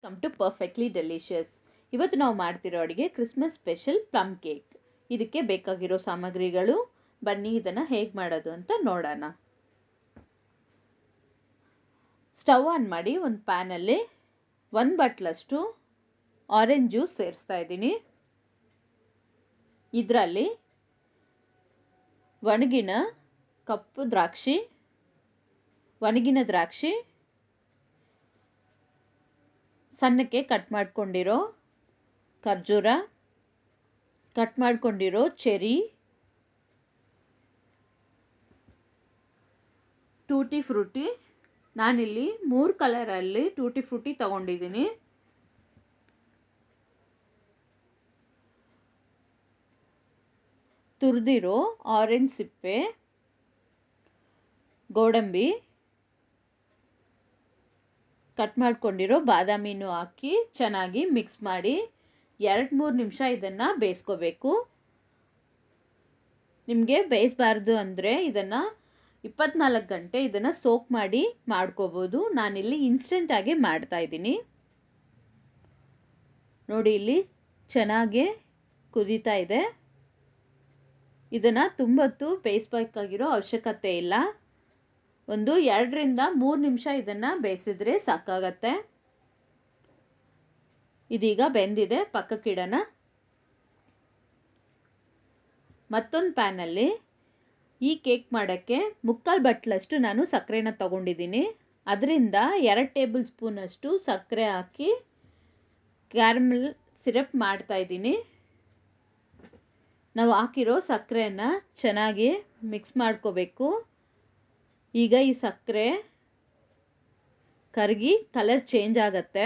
Welcome to perfectly delicious. ಇವತ್ತು ನಾವು ಮಾಡ್ತಿರೋ ಅಡುಗೆ ಕ್ರಿಸ್ಮಸ್ ಸ್ಪೆಷಲ್ ಪ್ಲಮ್ ಕೇಕ್. ಇದಕ್ಕೆ ಬೇಕಾಗಿರೋ ಸಾಮಗ್ರಿಗಳು ಬನ್ನಿ ಇದನ್ನು ಹೇಗೆ ಮಾಡೋದು ಅಂತ ನೋಡೋಣ. ಸ್ಟವ್ ಆನ್ ಮಾಡಿ ಒಂದು ಪ್ಯಾನಲ್ಲಿ 1 ಬಟ್ಲಷ್ಟು ಆರೆಂಜ್ ಜ್ಯೂಸ್ ಸೇರಿಸ್ತಾ ಇದ್ದೀನಿ. ಇದರಲ್ಲಿ ಒಣಗಿನ ಕಪ್ಪು ದ್ರಾಕ್ಷಿ, ಒಣಗಿನ ದ್ರಾಕ್ಷಿ, ಸಣ್ಣಕ್ಕೆ ಕಟ್ ಮಾಡ್ಕೊಂಡಿರೋ ಖರ್ಜೂರ, ಕಟ್ ಮಾಡ್ಕೊಂಡಿರೋ ಚೆರಿ, ಟೂಟಿ ಫ್ರೂಟಿ. ನಾನಿಲ್ಲಿ 3 ಕಲರಲ್ಲಿ ಟೂಟಿ ಫ್ರೂಟಿ ತಗೊಂಡಿದ್ದೀನಿ. ತುರಿದಿರೋ ಆರೆಂಜ್ ಸಿಪ್ಪೆ, ಗೋಡಂಬಿ, ಕಟ್ ಮಾಡ್ಕೊಂಡಿರೋ ಬಾದಾಮಿನೂ ಹಾಕಿ ಚೆನ್ನಾಗಿ ಮಿಕ್ಸ್ ಮಾಡಿ 2-3 ನಿಮಿಷ ಇದನ್ನು ಬೇಯಿಸ್ಕೋಬೇಕು. ನಿಮಗೆ ಬೇಯಿಸಬಾರ್ದು ಅಂದರೆ ಇದನ್ನು 24 ಗಂಟೆ ಇದನ್ನು ಸೋಕ್ ಮಾಡಿ ಮಾಡ್ಕೋಬೋದು. ನಾನಿಲ್ಲಿ ಇನ್ಸ್ಟೆಂಟಾಗಿ ಮಾಡ್ತಾಯಿದ್ದೀನಿ. ನೋಡಿ, ಇಲ್ಲಿ ಚೆನ್ನಾಗಿ ಕುದೀತಾ ಇದೆ. ಇದನ್ನು ತುಂಬ ಹೊತ್ತು ಬೇಯಿಸ್ಬೇಕಾಗಿರೋ ಅವಶ್ಯಕತೆ ಇಲ್ಲ. ಒಂದು 2-3 ನಿಮಿಷ ಇದನ್ನು ಬೇಯಿಸಿದ್ರೆ ಸಾಕಾಗತ್ತೆ. ಇದೀಗ ಬೆಂದಿದೆ, ಪಕ್ಕಕ್ಕಿಡೋಣ. ಮತ್ತೊಂದು ಪ್ಯಾನಲ್ಲಿ ಈ ಕೇಕ್ ಮಾಡೋಕ್ಕೆ 3/4 ಬಟ್ಲಷ್ಟು ನಾನು ಸಕ್ಕರೆನ ತಗೊಂಡಿದ್ದೀನಿ. ಅದರಿಂದ 2 ಟೇಬಲ್ ಸ್ಪೂನಷ್ಟು ಸಕ್ಕರೆ ಹಾಕಿ ಕ್ಯಾರಮೆಲ್ ಸಿರಪ್ ಮಾಡ್ತಾಯಿದ್ದೀನಿ. ನಾವು ಹಾಕಿರೋ ಸಕ್ಕರೆಯನ್ನು ಚೆನ್ನಾಗಿ ಮಿಕ್ಸ್ ಮಾಡ್ಕೋಬೇಕು. ಈಗ ಈ ಸಕ್ಕರೆ ಕರಗಿ ಕಲರ್ ಚೇಂಜ್ ಆಗುತ್ತೆ.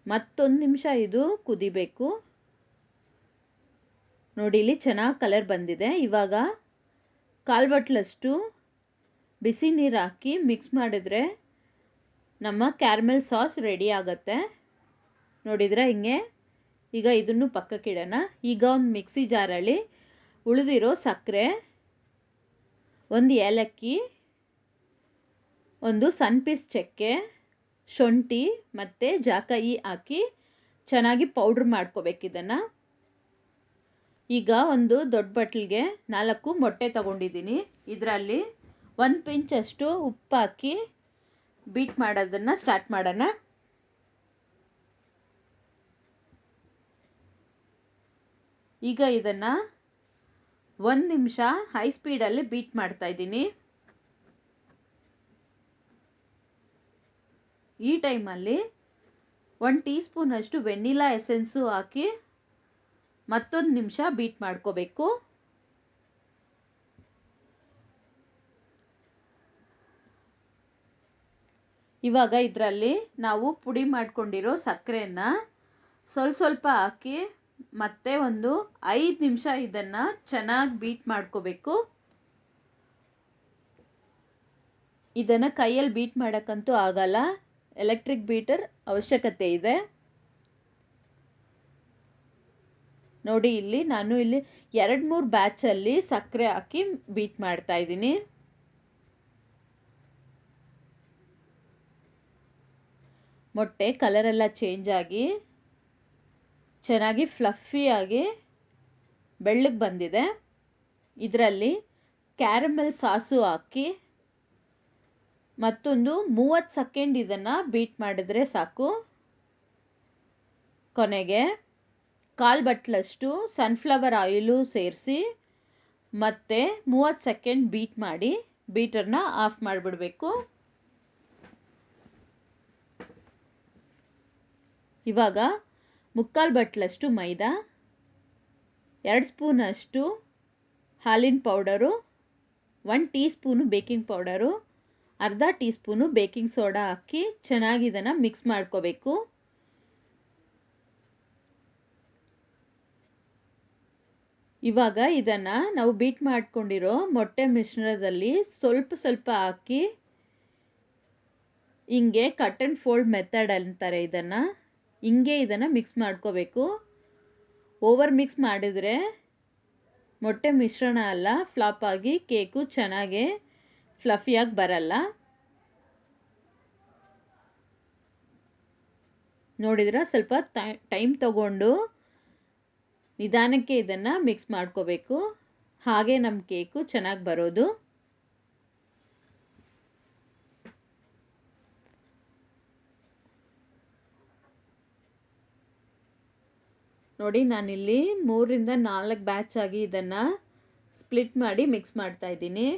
ಮತ್ತೊಂದು ನಿಮಿಷ ಇದು ಕುದಿಬೇಕು. ನೋಡಿ, ಇಲ್ಲಿ ಚೆನ್ನಾಗಿ ಕಲರ್ ಬಂದಿದೆ. ಇವಾಗ 1/4 ಬಟ್ಲಷ್ಟು ಬಿಸಿ ನೀರು ಹಾಕಿ ಮಿಕ್ಸ್ ಮಾಡಿದ್ರೆ ನಮ್ಮ ಕ್ಯಾರಮೆಲ್ ಸಾಸ್ ರೆಡಿ ಆಗುತ್ತೆ. ನೋಡಿದ್ರೆ ಹಿಂಗೆ. ಈಗ ಇದನ್ನು ಪಕ್ಕಕ್ಕಿಡೋಣ. ಈಗ ಒಂದು ಮಿಕ್ಸಿ ಜಾರಲ್ಲಿ ಉಳಿದಿರೋ ಸಕ್ಕರೆ, 1 ಏಲಕ್ಕಿ, 1 ಸಣ್ಣ ಪೀಸ್ ಚಕ್ಕೆ, ಶುಂಠಿ ಮತ್ತು ಜಾಕಾಯಿ ಹಾಕಿ ಚೆನ್ನಾಗಿ ಪೌಡ್ರ್ ಮಾಡ್ಕೋಬೇಕು ಇದನ್ನು. ಈಗ ಒಂದು ದೊಡ್ಡ ಬಟ್ಲಿಗೆ 4 ಮೊಟ್ಟೆ ತಗೊಂಡಿದ್ದೀನಿ. ಇದರಲ್ಲಿ 1 ಪಿಂಚಷ್ಟು ಉಪ್ಪು ಹಾಕಿ ಬೀಟ್ ಮಾಡೋದನ್ನು ಸ್ಟಾರ್ಟ್ ಮಾಡೋಣ. ಈಗ ಇದನ್ನು 1 ನಿಮಿಷ ಹೈ ಸ್ಪೀಡಲ್ಲಿ ಬೀಟ್ ಮಾಡ್ತಾಯಿದ್ದೀನಿ. ಈ ಟೈಮಲ್ಲಿ 1 ಟೀ ಸ್ಪೂನಷ್ಟು ವೆನಿಲಾ ಎಸೆನ್ಸು ಹಾಕಿ ಮತ್ತೊಂದು ನಿಮಿಷ ಬೀಟ್ ಮಾಡ್ಕೋಬೇಕು. ಇವಾಗ ಇದರಲ್ಲಿ ನಾವು ಪುಡಿ ಮಾಡ್ಕೊಂಡಿರೋ ಸಕ್ಕರೆಯನ್ನು ಸ್ವಲ್ಪ ಹಾಕಿ ಮತ್ತೆ ಒಂದು 5 ನಿಮಿಷ ಇದನ್ನು ಚೆನ್ನಾಗಿ ಬೀಟ್ ಮಾಡ್ಕೋಬೇಕು. ಇದನ್ನು ಕೈಯಲ್ಲಿ ಬೀಟ್ ಮಾಡೋಕ್ಕಂತೂ ಆಗಲ್ಲ, ಎಲೆಕ್ಟ್ರಿಕ್ ಬೀಟರ್ ಅವಶ್ಯಕತೆ ಇದೆ. ನೋಡಿ, ಇಲ್ಲಿ ನಾನು 2-3 ಬ್ಯಾಚಲ್ಲಿ ಸಕ್ಕರೆ ಹಾಕಿ ಬೀಟ್ ಮಾಡ್ತಾ ಇದ್ದೀನಿ. ಮೊಟ್ಟೆ ಕಲರೆಲ್ಲ ಚೇಂಜ್ ಆಗಿ ಚೆನ್ನಾಗಿ ಫ್ಲಫಿಯಾಗಿ ಬೆಳ್ಳಗೆ ಬಂದಿದೆ. ಇದರಲ್ಲಿ ಕ್ಯಾರಮೆಲ್ ಸಾಸು ಹಾಕಿ ಮತ್ತೊಂದು 30 ಸೆಕೆಂಡ್ ಇದನ್ನು ಬೀಟ್ ಮಾಡಿದ್ರೆ ಸಾಕು. ಕೊನೆಗೆ 1/4 ಬಟ್ಲಷ್ಟು ಸನ್ಫ್ಲವರ್ ಆಯಿಲು ಸೇರಿಸಿ ಮತ್ತೆ 30 ಸೆಕೆಂಡ್ ಬೀಟ್ ಮಾಡಿ ಬೀಟರ್ನ ಆಫ್ ಮಾಡಿಬಿಡಬೇಕು. ಇವಾಗ 3/4 ಬಟ್ಲಷ್ಟು ಮೈದಾ, 2 ಸ್ಪೂನಷ್ಟು ಹಾಲಿನ powder, 1 tea spoon baking powder, ಅರ್ಧ ಟೀ ಸ್ಪೂನು ಬೇಕಿಂಗ್ ಸೋಡಾ ಹಾಕಿ ಚೆನ್ನಾಗಿ ಇದನ್ನು ಮಿಕ್ಸ್ ಮಾಡ್ಕೋಬೇಕು. ಇವಾಗ ಇದನ್ನು ನಾವು ಬೀಟ್ ಮಾಡ್ಕೊಂಡಿರೋ ಮೊಟ್ಟೆ ಮಿಶ್ರಣದಲ್ಲಿ ಸ್ವಲ್ಪ ಹಾಕಿ ಹಿಂಗೆ ಕಟ್ ಆ್ಯಂಡ್ ಫೋಲ್ಡ್ ಮೆಥಡ್ ಅಂತಾರೆ ಇದನ್ನು. ಹಿಂಗೆ ಇದನ್ನು ಮಿಕ್ಸ್ ಮಾಡ್ಕೋಬೇಕು. ಓವರ್ ಮಿಕ್ಸ್ ಮಾಡಿದರೆ ಮೊಟ್ಟೆ ಮಿಶ್ರಣ ಎಲ್ಲ ಫ್ಲಾಪ್ ಆಗಿ ಕೇಕು ಚೆನ್ನಾಗಿ ಫ್ಲಫಿಯಾಗಿ ಬರಲ್ಲ. ನೋಡಿದ್ರೆ ಸ್ವಲ್ಪ ಟೈಮ್ ತಗೊಂಡು ನಿಧಾನಕ್ಕೆ ಇದನ್ನು ಮಿಕ್ಸ್ ಮಾಡ್ಕೋಬೇಕು. ಹಾಗೆ ನಮ್ಮ ಕೇಕು ಚೆನ್ನಾಗಿ ಬರೋದು. ನೋಡಿ, ನಾನಿಲ್ಲಿ 3ರಿಂದ 4 ಬ್ಯಾಚ್ ಆಗಿ ಇದನ್ನು ಸ್ಪ್ಲಿಟ್ ಮಾಡಿ ಮಿಕ್ಸ್ ಮಾಡ್ತಾ ಇದ್ದೀನಿ.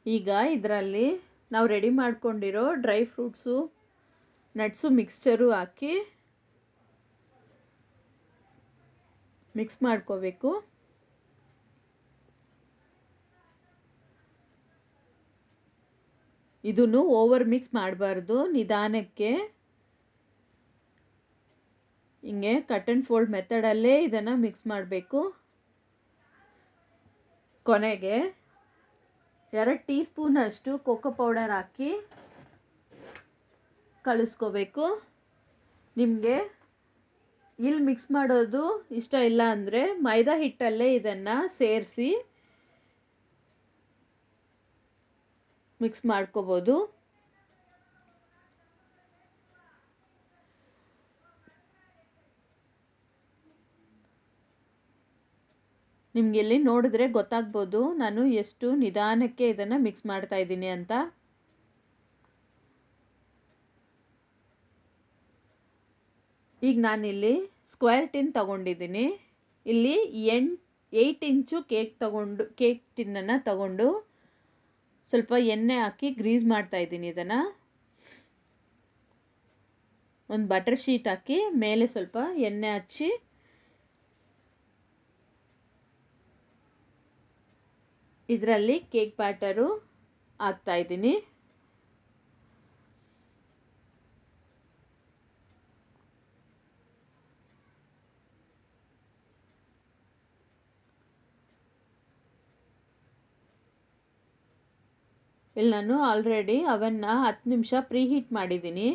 ಈಗ ಇದರಲ್ಲಿ ನಾವು ರೆಡಿ ಮಾಡ್ಕೊಂಡಿರೋ ಡ್ರೈ ಫ್ರೂಟ್ಸು, ನಟ್ಸು ಮಿಕ್ಸ್ಚರು ಹಾಕಿ ಮಿಕ್ಸ್ ಮಾಡ್ಕೋಬೇಕು. ಇದನ್ನು ಓವರ್ ಮಿಕ್ಸ್ ಮಾಡಬಾರ್ದು, ನಿಧಾನಕ್ಕೆ ಹಿಂಗೆ ಕಟ್ ಆ್ಯಂಡ್ ಫೋಲ್ಡ್ ಮೆಥಡಲ್ಲೇ ಇದನ್ನು ಮಿಕ್ಸ್ ಮಾಡಬೇಕು. ಕೊನೆಗೆ 2 ಟೀ ಸ್ಪೂನ್ ಅಷ್ಟು ಕೋಕೋ ಪೌಡರ್ ಹಾಕಿ ಕಲಿಸ್ಕೋಬೇಕು. ನಿಮಗೆ ಇಲ್ಲಿ ಮಿಕ್ಸ್ ಮಾಡೋದು ಇಷ್ಟ ಇಲ್ಲ ಅಂದರೆ ಮೈದಾ ಹಿಟ್ಟಲ್ಲೇ ಇದನ್ನು ಸೇರಿಸಿ ಮಿಕ್ಸ್ ಮಾಡ್ಕೋಬೋದು. ನಿಮಗೆ ಇಲ್ಲಿ ನೋಡಿದ್ರೆ ಗೊತ್ತಾಗ್ಬೋದು ನಾನು ಎಷ್ಟು ನಿಧಾನಕ್ಕೆ ಇದನ್ನು ಮಿಕ್ಸ್ ಮಾಡ್ತಾ ಇದ್ದೀನಿ ಅಂತ. ಈಗ ನಾನಿಲ್ಲಿ ಸ್ಕ್ವೇರ್ ಟಿನ್ ತಗೊಂಡಿದ್ದೀನಿ. ಇಲ್ಲಿ 8 ಇಂಚು ಕೇಕ್ ಟಿನ್ನನ್ನು ತಗೊಂಡು ಸ್ವಲ್ಪ ಎಣ್ಣೆ ಹಾಕಿ ಗ್ರೀಸ್ ಮಾಡ್ತಾ ಇದ್ದೀನಿ. ಇದನ್ನು ಒಂದು ಬಟರ್ ಶೀಟ್ ಹಾಕಿ ಮೇಲೆ ಸ್ವಲ್ಪ ಎಣ್ಣೆ ಹಚ್ಚಿ ಇದರಲ್ಲಿ ಕೇಕ್ ಬ್ಯಾಟರು ಹಾಕ್ತಾ ಇದ್ದೀನಿ. ಇಲ್ಲಿ ನಾನು ಆಲ್ರೆಡಿ ಅವನ್ನು 10 ನಿಮಿಷ ಪ್ರೀ ಹೀಟ್ ಮಾಡಿದ್ದೀನಿ.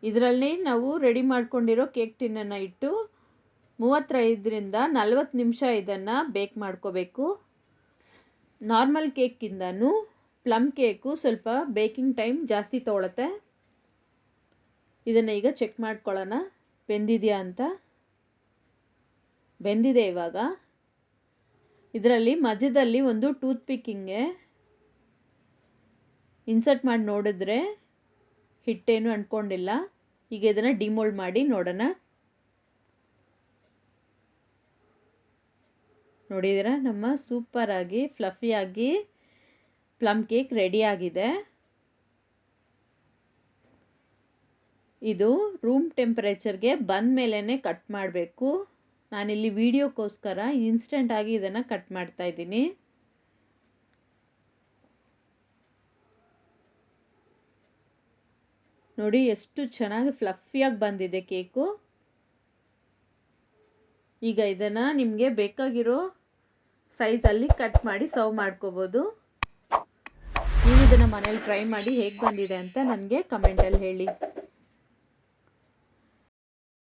ಇದರಲ್ಲಿ ನಾವು ರೆಡಿ ಮಾಡ್ಕೊಂಡಿರೋ ಕೇಕ್ ಟಿನ್ನನ್ನು ಇಟ್ಟು 35ರಿಂದ 40 ನಿಮಿಷ ಇದನ್ನು ಬೇಕ್ ಮಾಡ್ಕೋಬೇಕು. ನಾರ್ಮಲ್ ಕೇಕ್ಕಿಂತನೂ ಪ್ಲಮ್ ಕೇಕು ಸ್ವಲ್ಪ ಬೇಕಿಂಗ್ ಟೈಮ್ ಜಾಸ್ತಿ ತೊಗೊಳುತ್ತೆ. ಇದನ್ನು ಈಗ ಚೆಕ್ ಮಾಡ್ಕೊಳ್ಳೋಣ ಬೆಂದಿದೆಯಾ ಅಂತ. ಬೆಂದಿದೆ. ಇವಾಗ ಇದರಲ್ಲಿ ಮಧ್ಯದಲ್ಲಿ ಒಂದು ಟೂತ್ ಪಿಕ್ ಹಿಂಗೆ ಇನ್ಸರ್ಟ್ ಮಾಡಿ ನೋಡಿದ್ರೆ ಹಿಟ್ಟೇನು ಅಂಟ್ಕೊಂಡಿಲ್ಲ. ಈಗ ಇದನ್ನು ಡಿಮೋಲ್ಡ್ ಮಾಡಿ ನೋಡೋಣ. ನೋಡಿದ್ದೀರಾ, ನಮ್ಮ ಸೂಪರಾಗಿ ಫ್ಲಫಿಯಾಗಿ ಪ್ಲಮ್ ಕೇಕ್ ರೆಡಿಯಾಗಿದೆ. ಇದು ರೂಮ್ ಟೆಂಪರೇಚರ್ಗೆ ಬಂದ ಮೇಲೇ ಕಟ್ ಮಾಡಬೇಕು. ನಾನಿಲ್ಲಿ ವಿಡಿಯೋಕ್ಕೋಸ್ಕರ ಇನ್ಸ್ಟೆಂಟಾಗಿ ಇದನ್ನು ಕಟ್ ಮಾಡ್ತಾ ಇದ್ದೀನಿ. ನೋಡಿ ಎಷ್ಟು ಚೆನ್ನಾಗಿ ಫ್ಲಫಿಯಾಗಿ ಬಂದಿದೆ ಕೇಕು. ಈಗ ಇದನ್ನು ನಿಮಗೆ ಬೇಕಾಗಿರೋ ಸೈಜಲ್ಲಿ ಕಟ್ ಮಾಡಿ ಸರ್ವ್ ಮಾಡ್ಕೋಬೋದು. ನೀವು ಇದನ್ನು ಮನೇಲಿ ಟ್ರೈ ಮಾಡಿ ಹೇಗೆ ಬಂದಿದೆ ಅಂತ ನನಗೆ ಕಮೆಂಟಲ್ಲಿ ಹೇಳಿ.